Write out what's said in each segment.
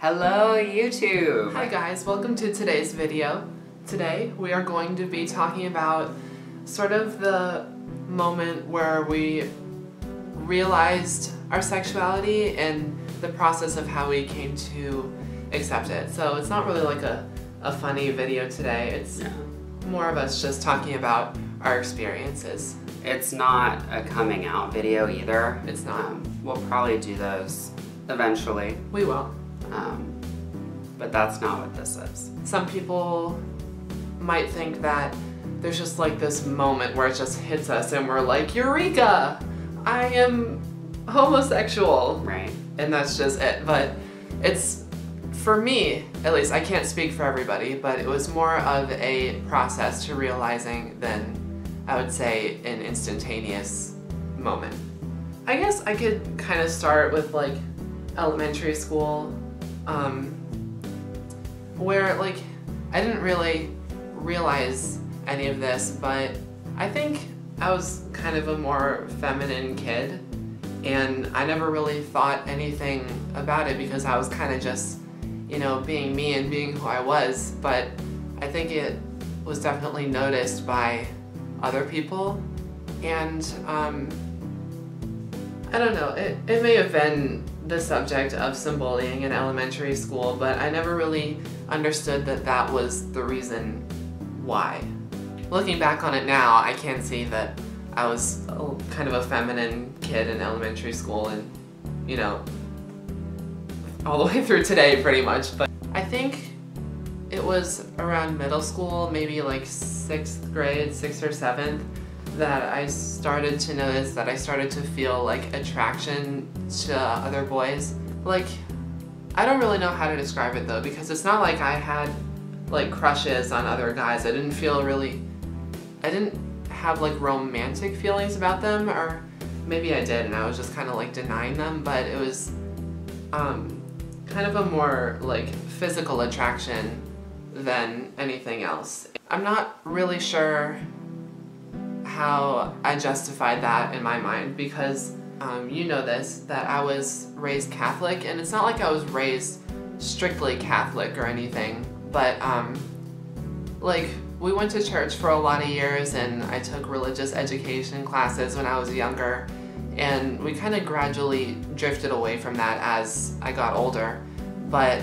Hello YouTube! Hi guys, welcome to today's video. Today we are going to be talking about sort of the moment where we realized our sexuality and the process of how we came to accept it. So it's not really like a funny video today, it's more of us just talking about our experiences. It's not a coming out video either. It's not. We'll probably do those eventually. We will. But that's not what this is. Some people might think that there's just like this moment where it just hits us and we're like, Eureka! I am homosexual. Right. And that's just it. But it's, for me, at least, I can't speak for everybody, but it was more of a process to realizing than, I would say, an instantaneous moment. I guess I could kind of start with like elementary school, where like I didn't really realize any of this, but I think I was kind of a more feminine kid and I never really thought anything about it because I was kind of just, you know, being me and being who I was, but I think it was definitely noticed by other people, and I don't know, it may have been the subject of some bullying in elementary school, but I never really understood that that was the reason why. Looking back on it now, I can see that I was kind of a feminine kid in elementary school and, you know, all the way through today pretty much. But I think it was around middle school, maybe like 6th grade, 6th or 7th, that I started to notice that I started to feel like attraction to other boys. Like, I don't really know how to describe it though, because it's not like I had like crushes on other guys. I didn't have like romantic feelings about them, or maybe I did and I was just kind of like denying them, but it was kind of a more like physical attraction than anything else. I'm not really sure how I justified that in my mind, because you know this, that I was raised Catholic, and it's not like I was raised strictly Catholic or anything, but like we went to church for a lot of years and I took religious education classes when I was younger, and we kind of gradually drifted away from that as I got older. But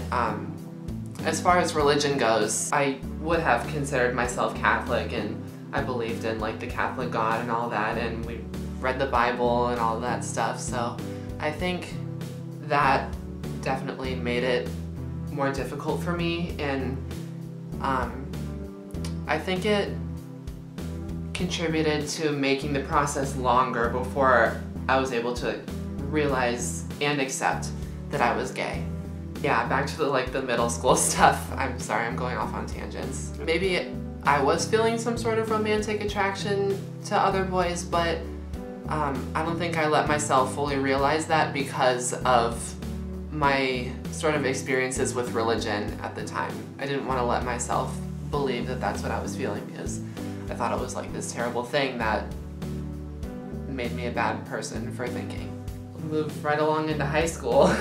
as far as religion goes, I would have considered myself Catholic, and I believed in like the Catholic God and all that, and we read the Bible and all that stuff, so I think that definitely made it more difficult for me, and I think it contributed to making the process longer before I was able to realize and accept that I was gay. Yeah, back to the middle school stuff. I'm sorry, I'm going off on tangents. Maybe I was feeling some sort of romantic attraction to other boys, but I don't think I let myself fully realize that because of my sort of experiences with religion at the time. I didn't want to let myself believe that that's what I was feeling, because I thought it was like this terrible thing that made me a bad person for thinking. Move right along into high school.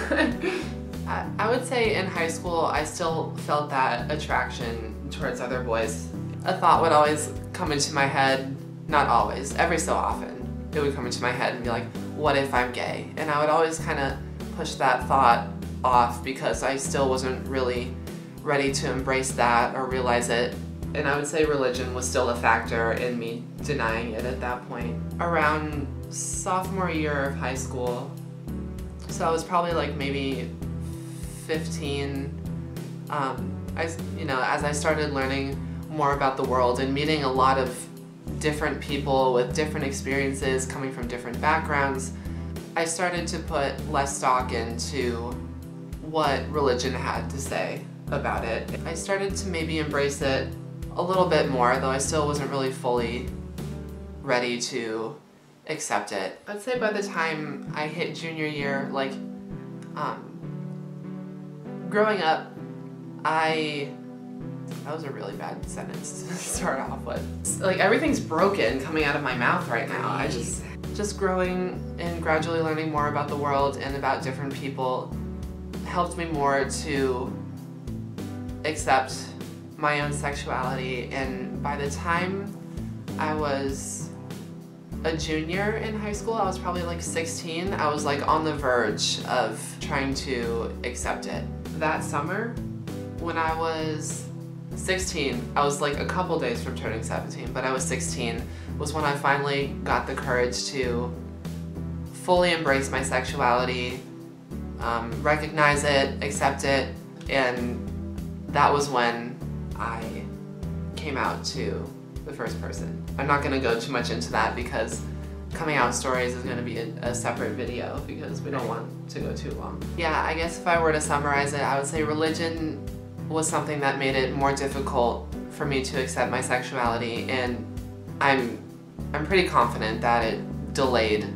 I would say in high school I still felt that attraction towards other boys. A thought would always come into my head, not always, every so often. It would come into my head and be like, what if I'm gay? And I would always kind of push that thought off because I still wasn't really ready to embrace that or realize it. And I would say religion was still a factor in me denying it at that point. Around sophomore year of high school, so I was probably like maybe 15, as I started learning more about the world and meeting a lot of different people with different experiences coming from different backgrounds, I started to put less stock into what religion had to say about it. I started to maybe embrace it a little bit more, though I still wasn't really fully ready to accept it. I'd say by the time I hit junior year, like, growing up, that was a really bad sentence to start off with. Like, everything's broken coming out of my mouth right now. I just growing and gradually learning more about the world and about different people helped me more to accept my own sexuality, and by the time I was a junior in high school, I was probably like 16, I was like on the verge of trying to accept it. That summer, when I was 16, I was like a couple days from turning 17, but I was 16, was when I finally got the courage to fully embrace my sexuality, recognize it, accept it, and that was when I came out to the first person. I'm not going to go too much into that because coming out stories is going to be a separate video because we don't want to go too long. Yeah, I guess if I were to summarize it, I would say religion was something that made it more difficult for me to accept my sexuality, and I'm pretty confident that it delayed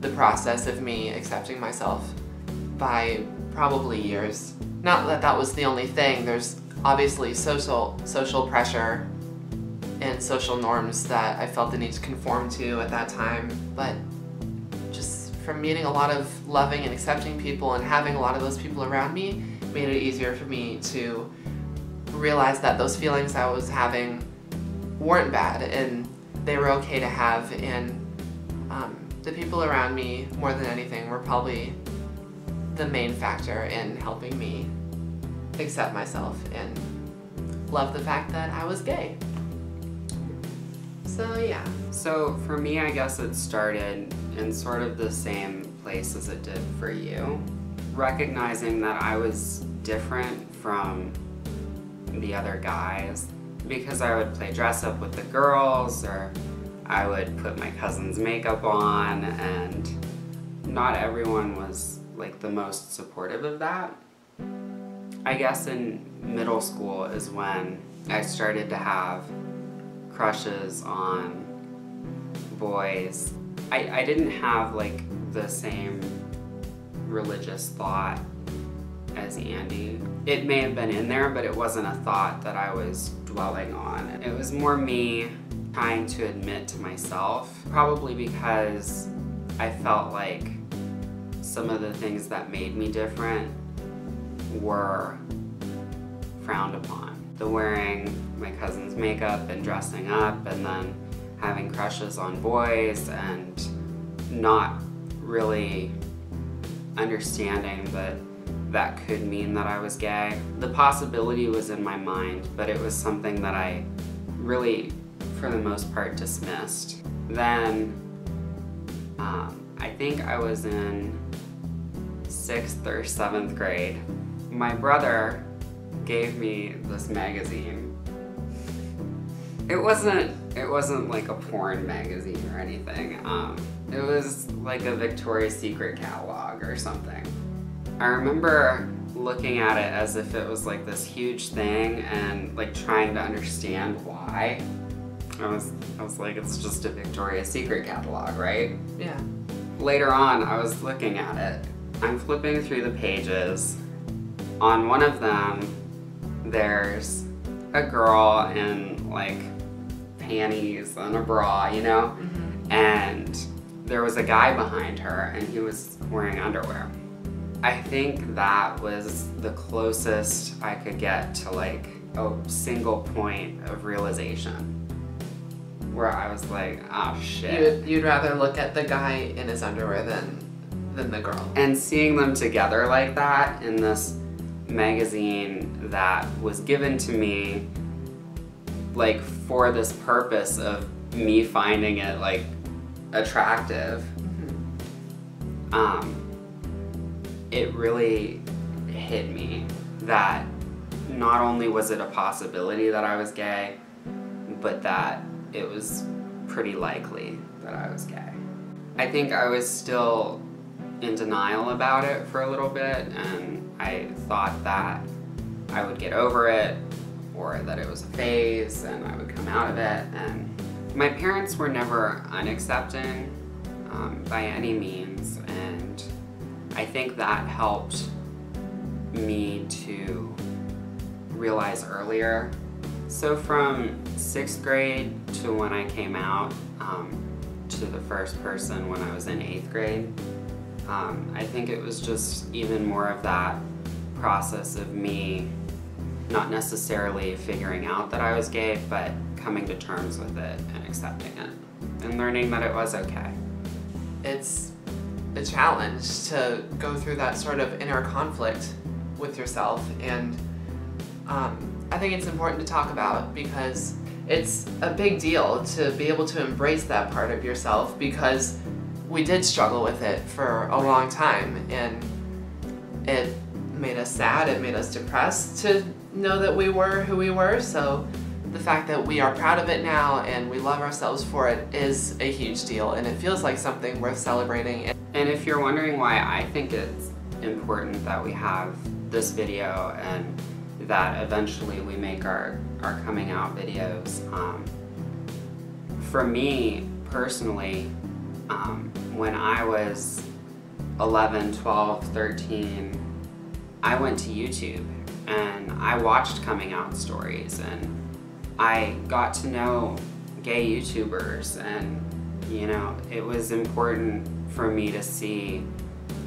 the process of me accepting myself by probably years. Not that that was the only thing. There's obviously social pressure and social norms that I felt the need to conform to at that time, but just from meeting a lot of loving and accepting people and having a lot of those people around me made it easier for me to realize that those feelings I was having weren't bad and they were okay to have, and the people around me, more than anything, were probably the main factor in helping me accept myself and love the fact that I was gay. So yeah. So for me, I guess it started in sort of the same place as it did for you. Recognizing that I was different from the other guys because I would play dress up with the girls, or I would put my cousin's makeup on, and not everyone was like the most supportive of that. I guess in middle school is when I started to have crushes on boys. I didn't have like the same religious thought as Andy. It may have been in there, but it wasn't a thought that I was dwelling on. It was more me trying to admit to myself, probably because I felt like some of the things that made me different were frowned upon. The wearing my cousin's makeup and dressing up and then having crushes on boys and not really understanding that that could mean that I was gay. The possibility was in my mind, but it was something that I really, for the most part, dismissed. Then, I think I was in 6th or 7th grade. My brother gave me this magazine. It wasn't like a porn magazine or anything. It was like a Victoria's Secret catalog or something. I remember looking at it as if it was like this huge thing and like trying to understand why. I was like, it's just a Victoria's Secret catalog, right? Yeah. Later on, I was looking at it. I'm flipping through the pages. On one of them, there's a girl in like panties and a bra, you know? Mm-hmm. And there was a guy behind her and he was wearing underwear. I think that was the closest I could get to like a single point of realization where I was like, oh shit. You'd rather look at the guy in his underwear than the girl. And seeing them together like that in this magazine that was given to me like for this purpose of me finding it like attractive, it really hit me that not only was it a possibility that I was gay, but that it was pretty likely that I was gay. I think I was still in denial about it for a little bit, and I thought that I would get over it or that it was a phase and I would come out of it. And my parents were never unaccepting by any means, and I think that helped me to realize earlier. So from 6th grade to when I came out to the first person when I was in 8th grade, I think it was just even more of that process of me not necessarily figuring out that I was gay, but coming to terms with it and accepting it and learning that it was okay. It's a challenge to go through that sort of inner conflict with yourself, and I think it's important to talk about because it's a big deal to be able to embrace that part of yourself, because we did struggle with it for a long time, and it made us sad, it made us depressed to know that we were who we were. So the fact that we are proud of it now and we love ourselves for it is a huge deal, and it feels like something worth celebrating. And if you're wondering why I think it's important that we have this video and that eventually we make our coming out videos, for me personally, when I was 11, 12, 13, I went to YouTube and I watched coming out stories, and I got to know gay YouTubers, and you know, it was important for me to see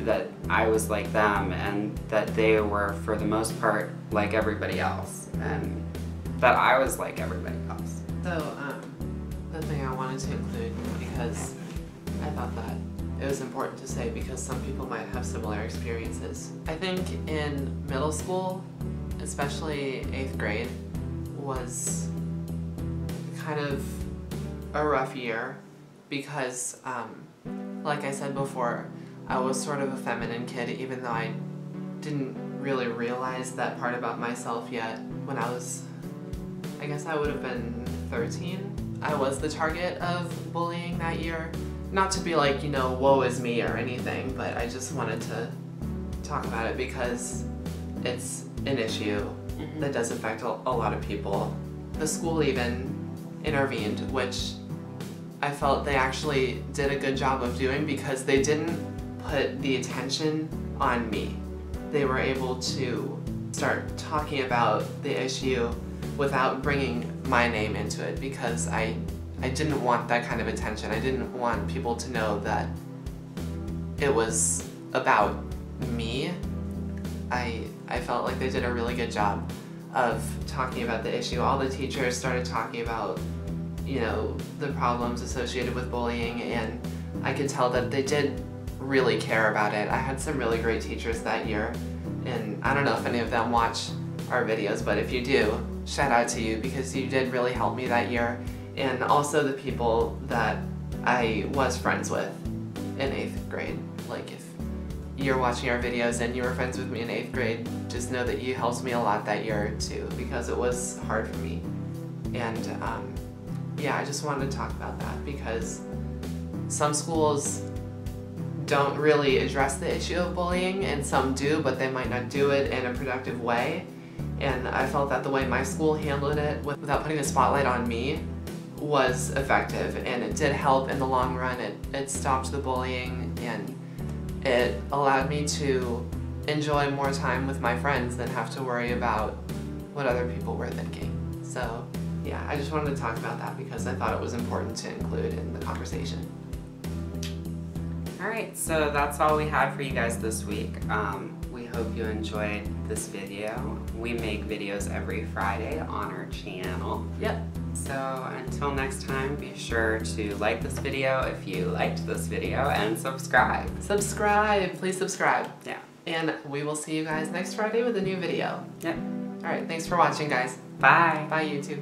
that I was like them and that they were for the most part like everybody else, and that I was like everybody else. So the thing I wanted to include, because I thought that it was important to say because some people might have similar experiences. I think in middle school, especially 8th grade, was kind of a rough year because, like I said before, I was sort of a feminine kid, even though I didn't really realize that part about myself yet. When I was, I guess I would have been 13, I was the target of bullying that year. Not to be like, you know, woe is me or anything, but I just wanted to talk about it because it's an issue that does affect a lot of people. The school even intervened, which I felt they actually did a good job of doing because they didn't put the attention on me. They were able to start talking about the issue without bringing my name into it, because I didn't want that kind of attention. I didn't want people to know that it was about me. I felt like they did a really good job of talking about the issue. All the teachers started talking about, you know, the problems associated with bullying, and I could tell that they did really care about it. I had some really great teachers that year, and I don't know if any of them watch our videos, but if you do, shout out to you because you did really help me that year. And also the people that I was friends with in 8th grade. Like, if you're watching our videos and you were friends with me in 8th grade, just know that you helped me a lot that year too, because it was hard for me. And yeah, I just wanted to talk about that because some schools don't really address the issue of bullying, and some do, but they might not do it in a productive way. And I felt that the way my school handled it without putting a spotlight on me was effective, and it did help in the long run. It stopped the bullying, and it allowed me to enjoy more time with my friends than have to worry about what other people were thinking. So yeah, I just wanted to talk about that because I thought it was important to include in the conversation. Alright, so that's all we had for you guys this week. We hope you enjoyed this video. We make videos every Friday on our channel. Yep. So until next time, be sure to like this video if you liked this video, and subscribe. Subscribe, please subscribe. Yeah. And we will see you guys next Friday with a new video. Yep. Alright, thanks for watching, guys. Bye. Bye, YouTube.